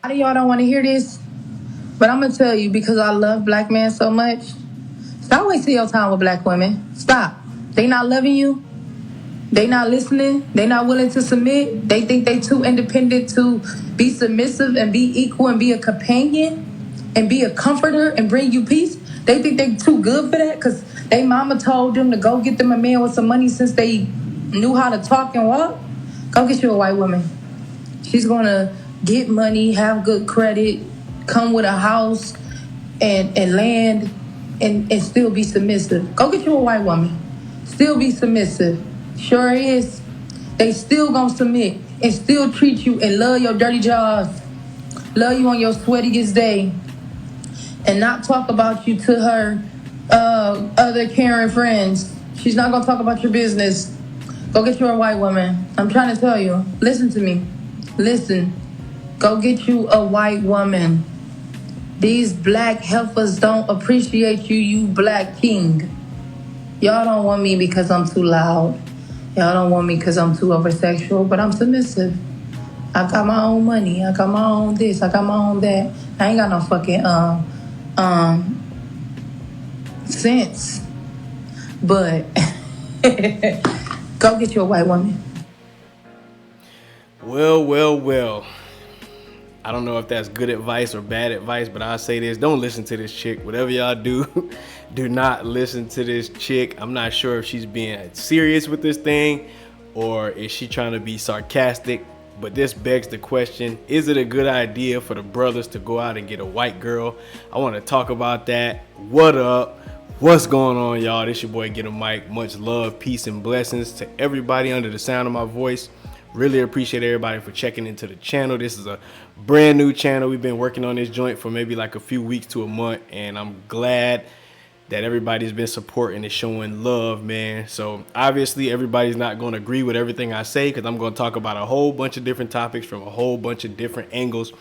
A lot of y'all don't want to hear this, but I'm gonna tell you because I love black men so much. Stop wasting your time with black women. Stop. They not loving you. They not listening. They not willing to submit. They think they too independent to be submissive and be equal and be a companion and be a comforter and bring you peace. They think they too good for that because they mama told them to go get them a man with some money since they knew how to talk and walk. Go get you a white woman. She's gonna get money, have good credit, come with a house and land and still be submissive. Go get you a white woman. Still be submissive. Sure is. They still gonna submit and still treat you and love your dirty jaws. Love you on your sweatiest day. And not talk about you to her other Karen friends. She's not gonna talk about your business. Go get you a white woman. I'm trying to tell you. Listen to me. Listen. Go get you a white woman. These black heifers don't appreciate you, you black king. Y'all don't want me because I'm too loud. Y'all don't want me because I'm too oversexual, but I'm submissive. I got my own money. I got my own this. I got my own that. I ain't got no fucking um sense. But go get you a white woman. Well. I don't know if that's good advice or bad advice, but I'll say this. Don't listen to this chick. Whatever y'all do, do not listen to this chick. I'm not sure if she's being serious with this thing or is she trying to be sarcastic. But this begs the question, is it a good idea for the brothers to go out and get a white girl? I want to talk about that. What up? What's going on, y'all? This your boy Get a Mic. Much love, peace, and blessings to everybody under the sound of my voice. Really appreciate everybody for checking into the channel. This is a brand new channel. We've been working on this joint for maybe like a few weeks to a month, and I'm glad that everybody's been supporting and showing love, man. So obviously everybody's not going to agree with everything I say because I'm going to talk about a whole bunch of different topics from a whole bunch of different angles,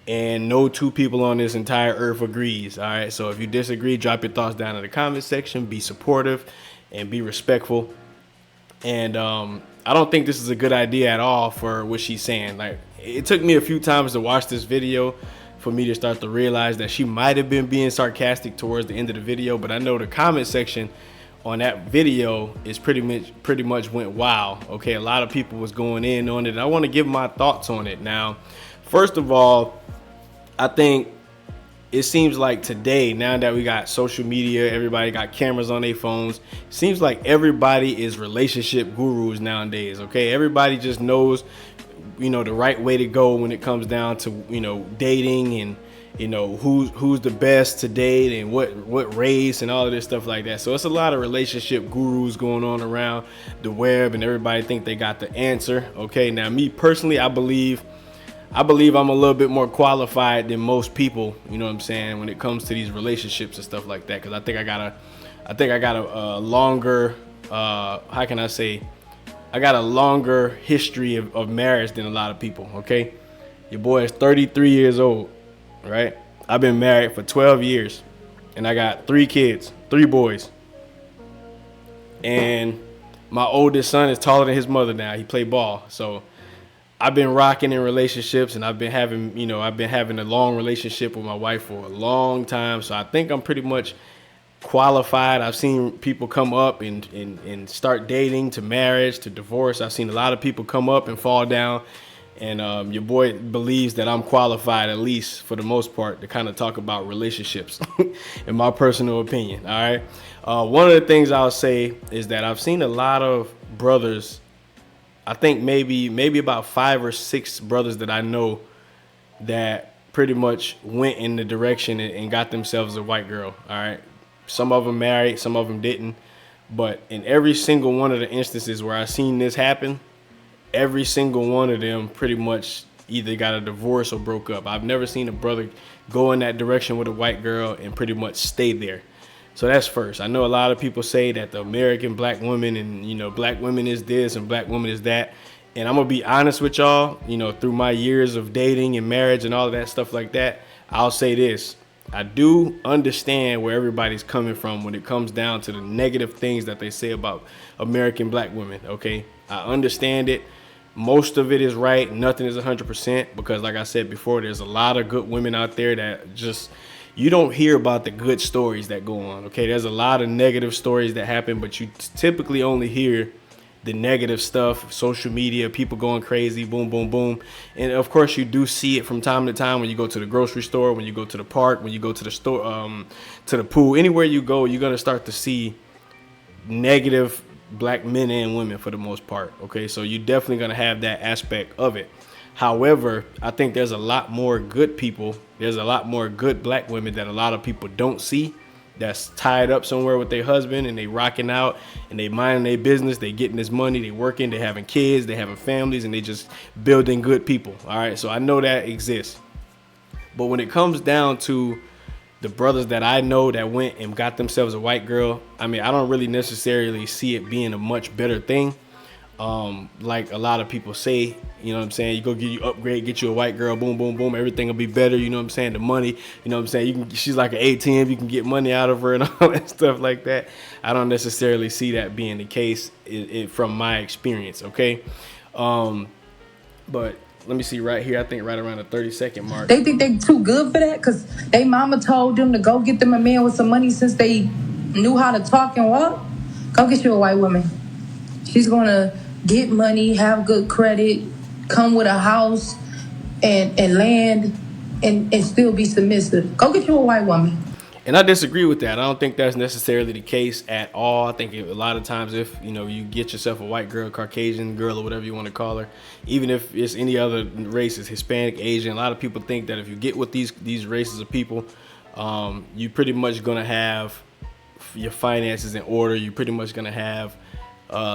and no two people on this entire earth agrees. All right, so if you disagree, drop your thoughts down in the comment section. Be supportive and be respectful. And I don't think this is a good idea at all for what she's saying. Like, it took me a few times to watch this video for me to start to realize that she might have been being sarcastic towards the end of the video. But I know the comment section on that video is pretty much went wild. Okay, a lot of people was going in on it. And I want to give my thoughts on it. Now, first of all, I think it seems like today, now that we got social media, everybody got cameras on their phones, seems like everybody is relationship gurus nowadays. Okay, everybody just knows, the right way to go when it comes down to, dating and, who's the best to date and what race and all of this stuff like that. So it's a lot of relationship gurus going on around the web, and everybody think they got the answer. Okay, now me personally, I believe I'm a little bit more qualified than most people, you know what I'm saying, when it comes to these relationships and stuff like that. Because I think I got a longer, how can I say, I got a longer history of marriage than a lot of people, okay? Your boy is 33 years old, right? I've been married for 12 years, and I got 3 kids, 3 boys. And my oldest son is taller than his mother now. He play ball, so I've been rocking in relationships, and I've been having a long relationship with my wife for a long time. So I think I'm pretty much qualified. I've seen people come up and start dating to marriage to divorce. I've seen a lot of people come up and fall down. And your boy believes that I'm qualified, at least for the most part, to kind of talk about relationships, in my personal opinion. All right. One of the things I'll say is that I've seen a lot of brothers. I think maybe about 5 or 6 brothers that I know that pretty much went in the direction and got themselves a white girl. All right. Some of them married, some of them didn't. But in every single one of the instances where I seen this happen, every single one of them pretty much either got a divorce or broke up. I've never seen a brother go in that direction with a white girl and pretty much stay there. So that's first. I know a lot of people say that the American black woman and, black women is this and black woman is that. And I'm going to be honest with y'all, through my years of dating and marriage and all of that stuff like that, I'll say this. I do understand where everybody's coming from when it comes down to the negative things that they say about American black women, okay? I understand it. Most of it is right. Nothing is 100% because, like I said before, there's a lot of good women out there that just you don't hear about the good stories that go on. Okay, there's a lot of negative stories that happen, but you typically only hear the negative stuff, social media, people going crazy, boom, boom, boom. And of course, you do see it from time to time when you go to the grocery store, when you go to the park, when you go to the store, to the pool, anywhere you go, you're gonna start to see negative black men and women for the most part. Okay, so you're definitely gonna have that aspect of it. However, I think there's a lot more good people. There's a lot more good black women that a lot of people don't see, that's tied up somewhere with their husband and they rocking out and they minding their business, they getting this money, they working, they having kids, they having families, and they just building good people. All right, so I know that exists. But when it comes down to the brothers that I know that went and got themselves a white girl, I mean, I don't really necessarily see it being a much better thing. Like a lot of people say, you know what I'm saying? You go get you upgrade, get you a white girl, boom, boom, boom, everything will be better. You know what I'm saying? The money, you know what I'm saying? She's like an ATM, you can get money out of her and all that stuff like that. I don't necessarily see that being the case from my experience. Okay. But let me see right here. I think right around the 30-second mark. They think they too good for that because they mama told them to go get them a man with some money since they knew how to talk and walk. Go get you a white woman. She's going to get money, have good credit, come with a house and land and still be submissive. Go get you a white woman. And I disagree with that. I don't think that's necessarily the case at all. I think a lot of times if, you get yourself a white girl, Caucasian girl, or whatever you want to call her, even if it's any other races, Hispanic, Asian, a lot of people think that if you get with these races of people, you pretty much going to have your finances in order. You're pretty much going to have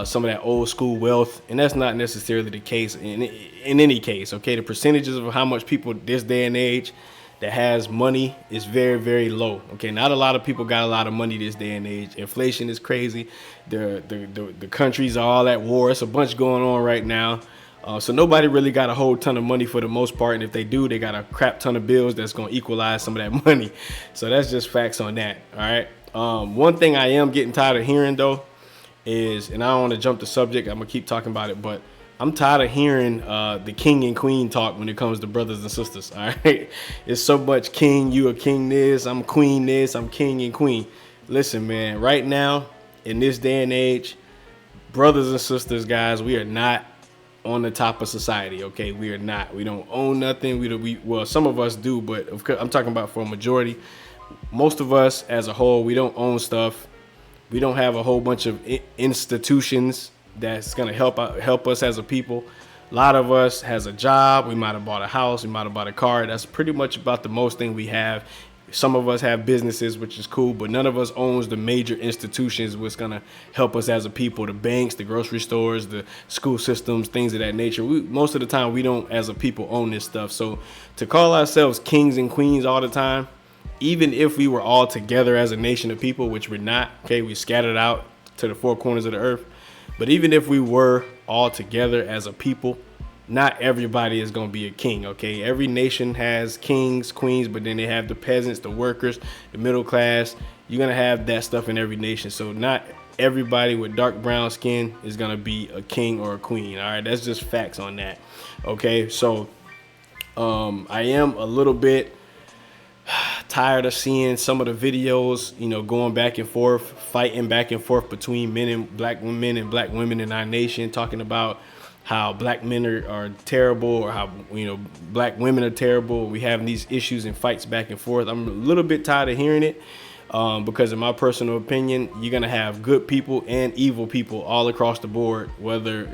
some of that old school wealth, and that's not necessarily the case in any case. Okay, the percentages of how much people this day and age that has money is very, very low. Okay, not a lot of people got a lot of money this day and age. Inflation is crazy. The countries are all at war. It's a bunch going on right now. So nobody really got a whole ton of money for the most part, and if they do, they got a crap ton of bills that's going to equalize some of that money. So that's just facts on that. All right. One thing I am getting tired of hearing though is, and I don't want to jump the subject, I'm gonna keep talking about it, but I'm tired of hearing the king and queen talk when it comes to brothers and sisters. All right, it's so much king, you a king this, I'm queen this, I'm king and queen. Listen, man, right now in this day and age, brothers and sisters, guys, we are not on the top of society. Okay, we are not. We don't own nothing. Well, some of us do, but I'm talking about for a majority. Most of us as a whole, we don't own stuff. We don't have a whole bunch of institutions that's going to help us as a people. A lot of us has a job. We might have bought a house. We might have bought a car. That's pretty much about the most thing we have. Some of us have businesses, which is cool, but none of us owns the major institutions which going to help us as a people. The banks, the grocery stores, the school systems, things of that nature. Most of the time, we don't as a people own this stuff. So to call ourselves kings and queens all the time, even if we were all together as a nation of people, which we're not, okay, we scattered out to the four corners of the earth. But even if we were all together as a people, not everybody is going to be a king, okay? Every nation has kings, queens, but then they have the peasants, the workers, the middle class. You're going to have that stuff in every nation. So not everybody with dark brown skin is going to be a king or a queen, all right? That's just facts on that, okay? So I am a little bit tired of seeing some of the videos, going back and forth, fighting back and forth between black women in our nation, talking about how black men are terrible or how, black women are terrible. We have these issues and fights back and forth. I'm a little bit tired of hearing it because in my personal opinion, you're going to have good people and evil people all across the board, whether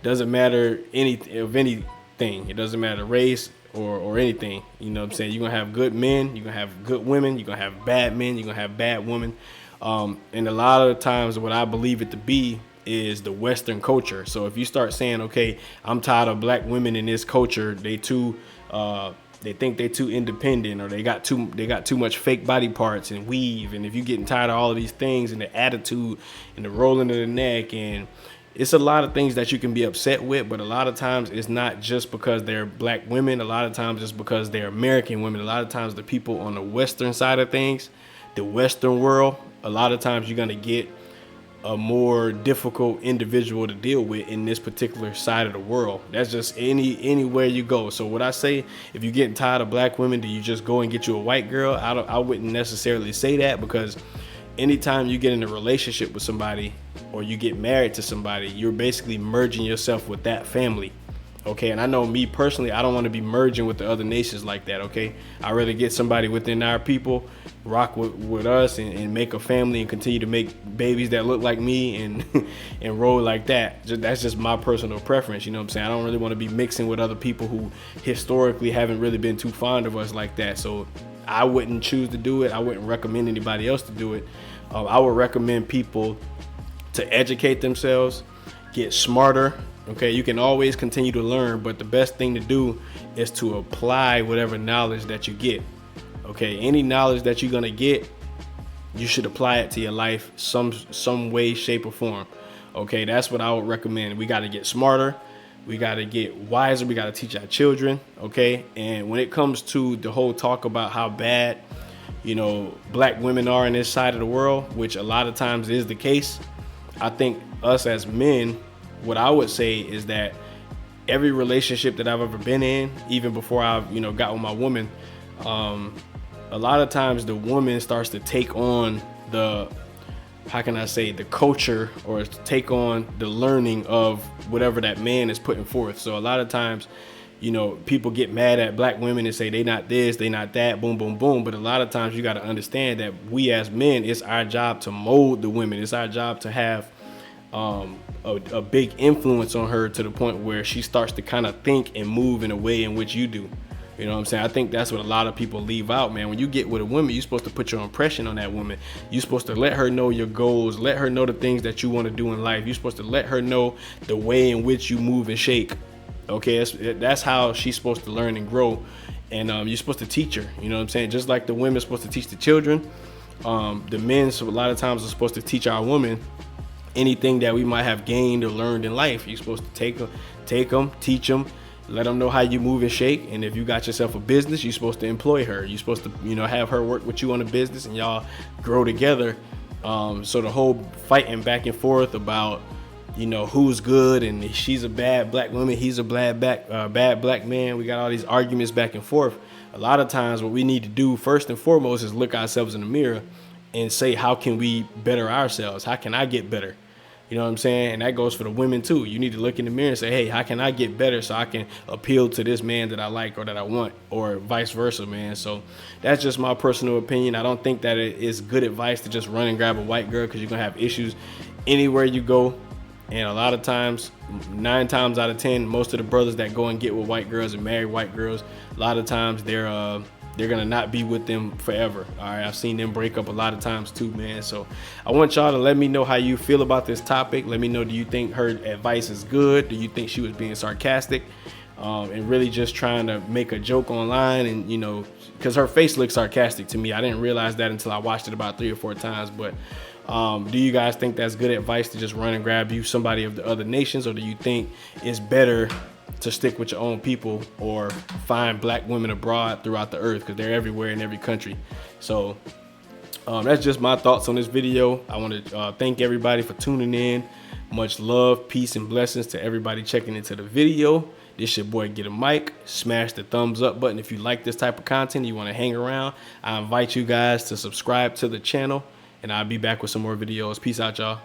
doesn't matter anything. It doesn't matter race, or anything, you know what I'm saying? You're going to have good men, you're going to have good women, you're going to have bad men, you're going to have bad women. And a lot of times what I believe it to be is the Western culture. So if you start saying, okay, I'm tired of black women in this culture, they think they're too independent, or they got too much fake body parts and weave. And if you're getting tired of all of these things and the attitude and the rolling of the neck, and it's a lot of things that you can be upset with, but a lot of times it's not just because they're black women. A lot of times it's because they're American women. A lot of times the people on the Western side of things, the Western world, a lot of times you're going to get a more difficult individual to deal with in this particular side of the world. That's just anywhere you go. So what I say, if you're getting tired of black women, do you just go and get you a white girl? I wouldn't necessarily say that, because anytime you get in a relationship with somebody or you get married to somebody, you're basically merging yourself with that family. Okay, and I know me personally, I don't want to be merging with the other nations like that. Okay, I'd rather get somebody within our people, rock with us, and make a family and continue to make babies that look like me and and roll like that. That's just my personal preference. You know what I'm saying? I don't really want to be mixing with other people who historically haven't really been too fond of us like that. So I wouldn't choose to do it. I wouldn't recommend anybody else to do it. I would recommend people to educate themselves, get smarter. Okay, you can always continue to learn, but the best thing to do is to apply whatever knowledge that you get. Okay, any knowledge that you're gonna get, you should apply it to your life some way, shape, or form. Okay, that's what I would recommend. We got to get smarter, we got to get wiser, we got to teach our children. Okay, and when it comes to the whole talk about how bad, you know, black women are in this side of the world, which a lot of times is the case, I think us as men, what I would say is that every relationship that I've ever been in, even before I've, you know, got with my woman, a lot of times the woman starts to take on the, how can I say, the culture, or take on the learning of whatever that man is putting forth. So a lot of times, you know, people get mad at black women and say they not this, they not that, boom, boom, boom. But a lot of times you got to understand that we as men, it's our job to mold the women. It's our job to have a big influence on her, to the point where she starts to kind of think and move in a way in which you do. You know what I'm saying? I think that's what a lot of people leave out, man. When you get with a woman, you're supposed to put your impression on that woman. You're supposed to let her know your goals, let her know the things that you want to do in life. You're supposed to let her know the way in which you move and shake. Okay, that's how she's supposed to learn and grow. And you're supposed to teach her. You know what I'm saying? Just like the women's supposed to teach the children, the men, so a lot of times, are supposed to teach our women anything that we might have gained or learned in life. You're supposed to take them, teach them, let them know how you move and shake. And if you got yourself a business, you're supposed to employ her. You're supposed to, you know, have her work with you on a business, and y'all grow together. So the whole fighting back and forth about, you know, who's good and she's a bad black woman, he's a bad black man. We got all these arguments back and forth. A lot of times what we need to do first and foremost is look ourselves in the mirror and say, how can we better ourselves? How can I get better? You know what I'm saying? And that goes for the women too. You need to look in the mirror and say, hey, how can I get better so I can appeal to this man that I like or that I want, or vice versa, man. So that's just my personal opinion. I don't think that it is good advice to just run and grab a white girl, because you're going to have issues anywhere you go. And a lot of times, 9 times out of 10, most of the brothers that go and get with white girls and marry white girls, a lot of times they're gonna not be with them forever. All right, I've seen them break up a lot of times too, man. So I want y'all to let me know how you feel about this topic. Let me know, do you think her advice is good? Do you think she was being sarcastic and really just trying to make a joke online? And, you know, because her face looks sarcastic to me. I didn't realize that until I watched it about 3 or 4 times. But do you guys think that's good advice, to just run and grab you somebody of the other nations? Or do you think it's better to stick with your own people, or find black women abroad throughout the earth, because they're everywhere in every country? So that's just my thoughts on this video. I want to thank everybody for tuning in. Much love, peace, and blessings to everybody checking into the video. This your boy Get a Mic. Smash the thumbs up button if you like this type of content, you want to hang around. I invite you guys to subscribe to the channel, and I'll be back with some more videos. Peace out, y'all.